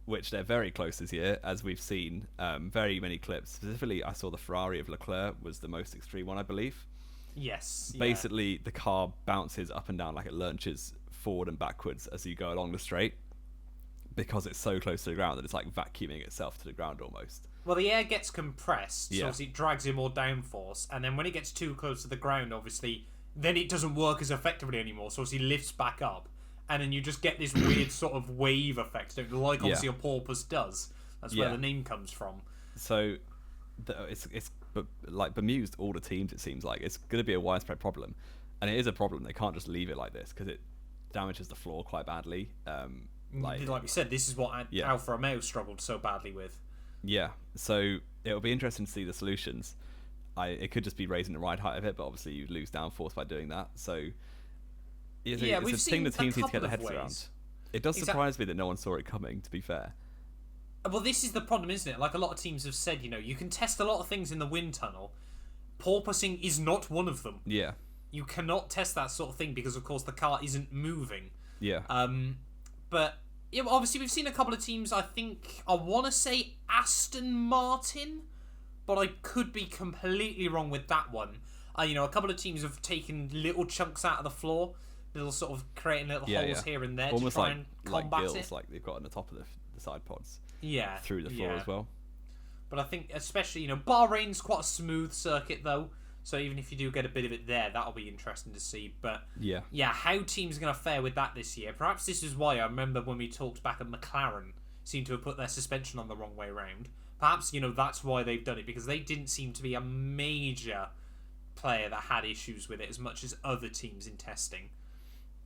which they're very close this year, as we've seen very many clips. Specifically, I saw the Ferrari of Leclerc was the most extreme one, I believe. Yes. Basically, the car bounces up and down like it lurches forward and backwards as you go along the straight, because it's so close to the ground that it's like vacuuming itself to the ground almost. Well, the air gets compressed, so obviously it drags in more downforce, and then when it gets too close to the ground, obviously, then it doesn't work as effectively anymore, so obviously lifts back up, and then you just get this weird sort of wave effect, like obviously a porpoise does. That's where the name comes from. So it's like bemused all the teams, it seems like. It's going to be a widespread problem, and it is a problem. They can't just leave it like this, because it damages the floor quite badly. Like we said, this is what Alfa Romeo struggled so badly with. Yeah, so it'll be interesting to see the solutions. It could just be raising the ride height of it, but obviously you lose downforce by doing that. So it's a thing the teams need to get their heads around. It does surprise me that no one saw it coming, to be fair. Well, this is the problem, isn't it? Like a lot of teams have said, you can test a lot of things in the wind tunnel. Porpoising is not one of them. Yeah. You cannot test that sort of thing because, of course, the car isn't moving. Yeah. But yeah, obviously we've seen a couple of teams. I want to say Aston Martin, but I could be completely wrong with that one. A couple of teams have taken little chunks out of the floor, little sort of creating little holes here and there almost to try and combat gills, it. Like they've got on the top of the side pods. Yeah. Through the floor as well. But I think especially, Bahrain's quite a smooth circuit though. So even if you do get a bit of it there, that'll be interesting to see. But how teams are going to fare with that this year. Perhaps this is why I remember when we talked back at McLaren seemed to have put their suspension on the wrong way around. Perhaps, that's why they've done it, because they didn't seem to be a major player that had issues with it as much as other teams in testing.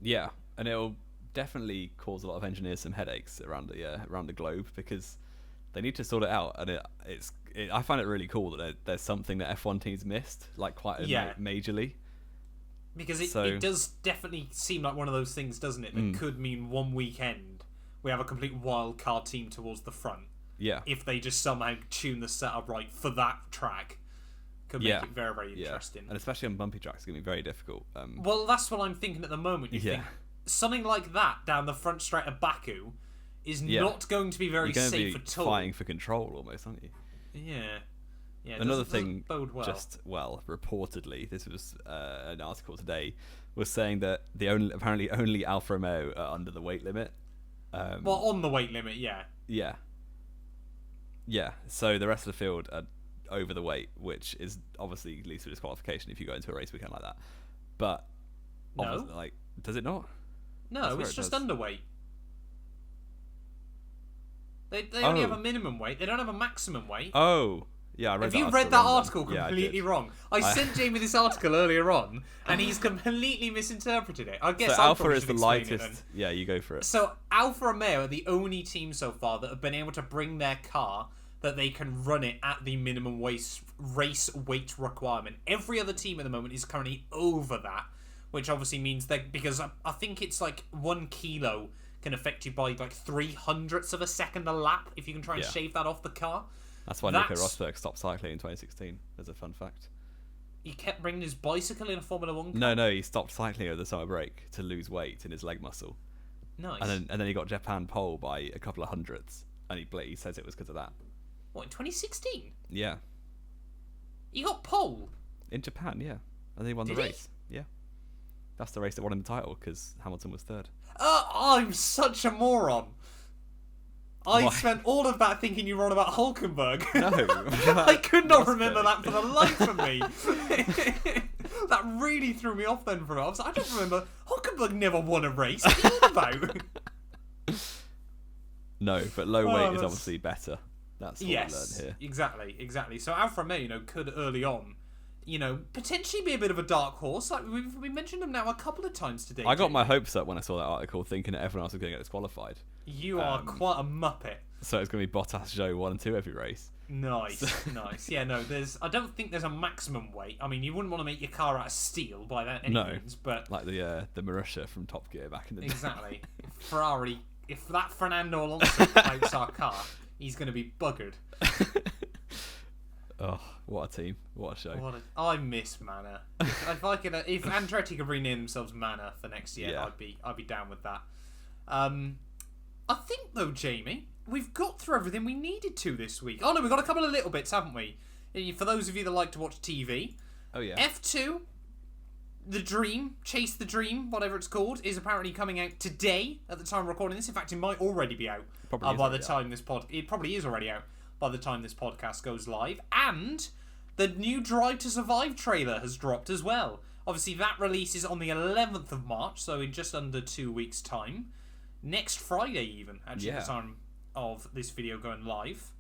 Yeah, and it'll definitely cause a lot of engineers some headaches around the globe, because they need to sort it out, and I find it really cool that there's something that F1 teams missed, like quite majorly. Because it does definitely seem like one of those things, doesn't it, that could mean one weekend we have a complete wild card team towards the front. Yeah. If they just somehow tune the setup right for that track, could make it very, very interesting. And especially on bumpy tracks, it's going to be very difficult. Well, that's what I'm thinking at the moment. You think something like that down the front straight of Baku is not going to be very safe at all. Fighting for control almost, aren't you? Yeah. Yeah, Another thing, bode well. reportedly, this was an article today, was saying that apparently only Alfa Romeo are under the weight limit. Well, on the weight limit, yeah. Yeah. Yeah, so the rest of the field are over the weight, which is obviously leads to disqualification if you go into a race weekend like that. But, no. Like, does it not? No, it's just underweight. They only have a minimum weight. They don't have a maximum weight. Oh. Yeah, I read Have that you article read that article completely yeah, wrong? I sent Jamie this article earlier on, and he's completely misinterpreted it. I guess so Alfa is the lightest. Yeah, you go for it. So Alfa Romeo are the only team so far that have been able to bring their car that they can run it at the minimum race weight requirement. Every other team at the moment is currently over that, which obviously means that, because I think it's like 1 kilo can affect you by like 0.03 of a second a lap if you can try and shave that off the car. That's why Nico Rosberg stopped cycling in 2016, as a fun fact. He kept bringing his bicycle in a Formula 1 No, car? no, he stopped cycling over the summer break to lose weight in his leg muscle. Nice. And then he got Japan pole by a couple of hundredths, and he says it was because of that. What, in 2016? Yeah. He got pole? In Japan, yeah. And he won the race. Yeah. That's the race that won him the title, because Hamilton was third. I'm such a moron. I spent all of that thinking you were on about Hulkenberg. No. I could not remember that for the life of me. That really threw me off then for a while. I don't remember. Hulkenberg never won a race. What are you on about? No, but low weight is obviously better. That's what we learned here. Exactly. So Alfa Romeo, could early on, potentially be a bit of a dark horse. Like we mentioned them now a couple of times today. I got my hopes up when I saw that article, thinking that everyone else was going to get disqualified. You are quite a muppet. So it's going to be Bottas, Zhou 1 and 2 every race. Nice. Yeah, no, I don't think there's a maximum weight. I mean, you wouldn't want to make your car out of steel by that any means, but like the Marussia from Top Gear back in the day. Exactly. If that Fernando Alonso pipes our car, he's going to be buggered. Oh, what a team! What a show! I miss Manor. If Andretti could rename themselves Manor for next year, I'd be down with that. I think though, Jamie, we've got through everything we needed to this week. Oh no, we've got a couple of little bits, haven't we? For those of you that like to watch TV. Oh yeah. F2, The Dream, Chase the Dream, whatever it's called, is apparently coming out today at the time of recording this. In fact, it might already be out by the time this it probably is already out by the time this podcast goes live. And the new Drive to Survive trailer has dropped as well. Obviously, that releases on the 11th of March, so in just under 2 weeks' time. Next Friday, even, actually, the time of this video going live.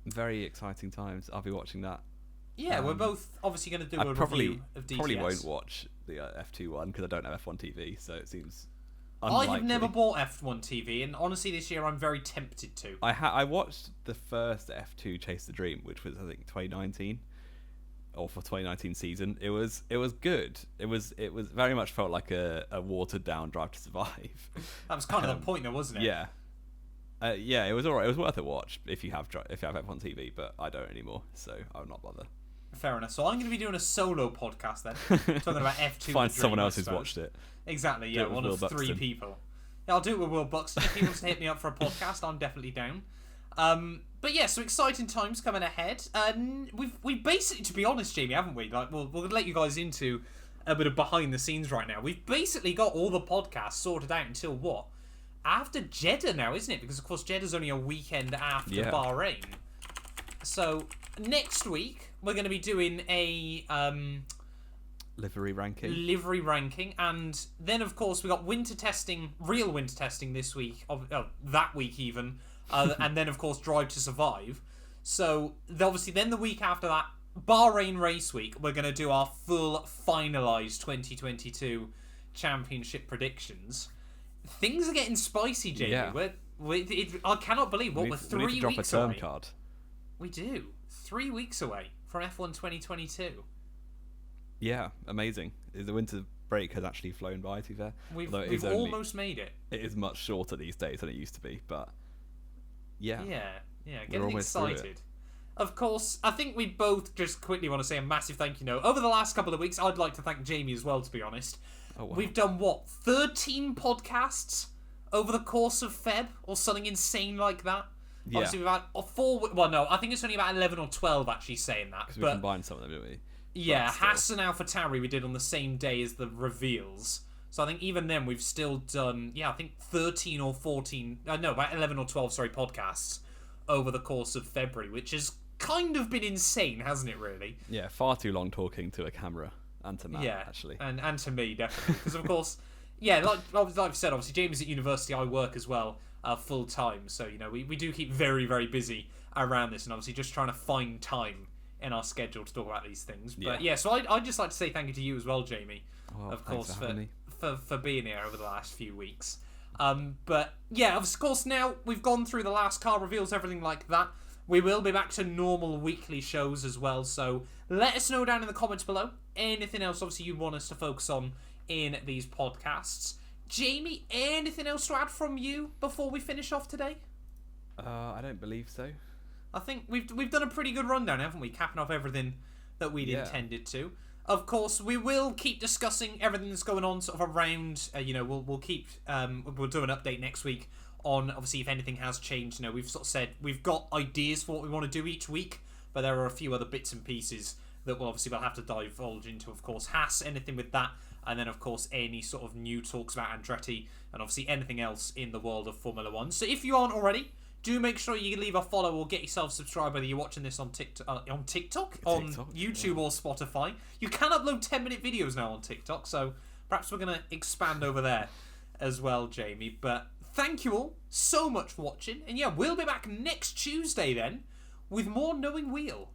Very exciting times. I'll be watching that. Yeah, we're both obviously going to do a review of DTS. Probably won't watch the F2 one because I don't have F1 TV, so it seems unlikely. I have never bought F1 TV, and honestly, this year I'm very tempted to. I watched the first F2 Chase the Dream, which was I think 2019, or for 2019 season. It was good. It was very much felt like a watered down Drive to Survive. That was kind of the point, though, wasn't it? Yeah. Yeah, it was alright. It was worth a watch if you have F1 TV, but I don't anymore, so I would not bother. Fair enough. So I'm going to be doing a solo podcast then, talking about F2. Find someone else who's watched it. Exactly. Yeah, one of 3 people. Yeah, I'll do it with Will Buxton. If he wants to hit me up for a podcast, I'm definitely down. But yeah, so exciting times coming ahead. We've basically, to be honest, Jamie, haven't we? Like, we'll let you guys into a bit of behind the scenes right now. We've basically got all the podcasts sorted out until what? After Jeddah now, isn't it? Because of course Jeddah's only a weekend after Bahrain. So next week we're going to be doing a livery ranking, and then of course we got real winter testing this week, that week even, and then of course Drive to Survive. So obviously then the week after that, Bahrain race week, we're going to do our full finalised 2022 championship predictions. Things are getting spicy, Jamie. Yeah. I cannot believe we're 3 weeks away. We need to drop a term card. We do. 3 weeks away from F1 2022. Yeah, amazing. The winter break has actually flown by, to be fair. We've almost made it. It is much shorter these days than it used to be, but yeah. Yeah, getting excited. Of course, I think we both just quickly want to say a massive thank you note. Over the last couple of weeks, I'd like to thank Jamie as well, to be honest. Oh, wow. We've done, 13 podcasts over the course of Feb, or something insane like that? Yeah. Obviously, we've had 4. Well, no, I think it's only about 11 or 12 actually saying that. Because we combined some of them, didn't we? Yeah, Haas and AlphaTauri we did on the same day as the reveals. So I think even then we've still done, I think 13 or 14, no, about 11 or 12, podcasts over the course of February, which has kind of been insane, hasn't it, really? Yeah, far too long talking to a camera and to Matt, actually. And to me, definitely. Because, of course, like I've said, obviously, James at university, I work as well full time. So, we do keep very, very busy around this and obviously just trying to find time in our schedule to talk about these things. But so I'd just like to say thank you to you as well, Jamie, of course, for being here over the last few weeks. But of course, now we've gone through the last car reveals, everything like that. We will be back to normal weekly shows as well. So let us know down in the comments below anything else, obviously, you want us to focus on in these podcasts. Jamie, anything else to add from you before we finish off today? I don't believe so. I think we've done a pretty good rundown, haven't we? Capping off everything that we'd intended to. Of course, we will keep discussing everything that's going on sort of around. We'll keep we'll do an update next week on obviously if anything has changed. We've sort of said we've got ideas for what we want to do each week, but there are a few other bits and pieces that we'll have to divulge into. Of course, Haas, anything with that, and then of course any sort of new talks about Andretti, and obviously anything else in the world of Formula One. So if you aren't already, do make sure you leave a follow or get yourself subscribed whether you're watching this on TikTok, on YouTube or Spotify. You can upload 10-minute videos now on TikTok, so perhaps we're going to expand over there as well, Jamie. But thank you all so much for watching. And we'll be back next Tuesday then with more Knowing Wheel.